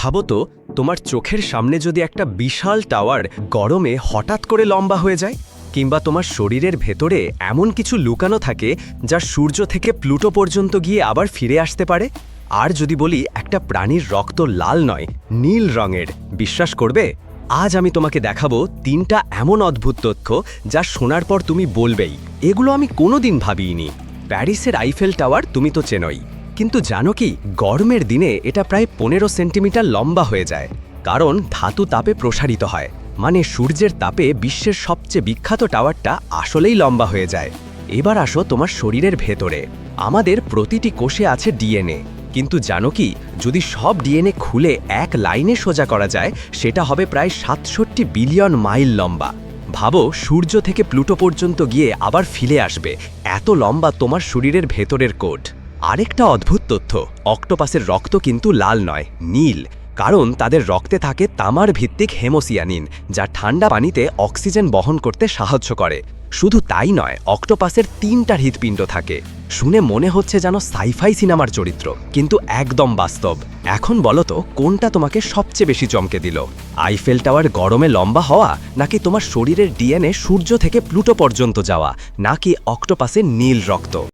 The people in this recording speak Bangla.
ভাবো তো, তোমার চোখের সামনে যদি একটা বিশাল টাওয়ার গরমে হঠাৎ করে লম্বা হয়ে যায়, কিংবা তোমার শরীরের ভেতরে এমন কিছু লুকানো থাকে যা সূর্য থেকে প্লুটো পর্যন্ত গিয়ে আবার ফিরে আসতে পারে। আর যদি বলি একটা প্রাণীর রক্ত লাল নয়, নীল রঙের, বিশ্বাস করবে? আজ আমি তোমাকে দেখাবো তিনটা এমন অদ্ভুত তথ্য যা শোনার পর তুমি বলবেই, এগুলো আমি কোনোদিন ভাবিনি। প্যারিসের আইফেল টাওয়ার তুমি তো চেনোই, কিন্তু জানো কি, গরমের দিনে এটা প্রায় 15 সেন্টিমিটার লম্বা হয়ে যায়, কারণ ধাতু তাপে প্রসারিত হয়। মানে সূর্যের তাপে বিশ্বের সবচেয়ে বিখ্যাত টাওয়ারটা আসলেই লম্বা হয়ে যায়। এবার আসো তোমার শরীরের ভেতরে। আমাদের প্রতিটি কোষে আছে ডিএনএ, কিন্তু জানো কি, যদি সব ডিএনএ খুলে এক লাইনে সোজা করা যায়, সেটা হবে প্রায় 67 বিলিয়ন মাইল লম্বা। ভাবো, সূর্য থেকে প্লুটো পর্যন্ত গিয়ে আবার ফিরে আসবে, এত লম্বা তোমার শরীরের ভেতরের কোড। আরেকটা অদ্ভুত তথ্য, অক্টোপাসের রক্ত কিন্তু লাল নয়, নীল, কারণ তাদের রক্তে থাকে তামার ভিত্তিক হেমোসিয়ানিন, যা ঠান্ডা পানিতে অক্সিজেন বহন করতে সাহায্য করে। শুধু তাই নয়, অক্টোপাসের 3টা হৃৎপিণ্ড থাকে। শুনে মনে হচ্ছে যেন সাইফাই সিনেমার চরিত্র, কিন্তু একদম বাস্তব। এখন বলো তো, কোনটা তোমাকে সবচেয়ে বেশি চমকে দিল? আইফেল টাওয়ার গরমে লম্বা হওয়া, নাকি তোমার শরীরের ডিএনএ সূর্য থেকে প্লুটো পর্যন্ত যাওয়া, নাকি অক্টোপাসের নীল রক্ত?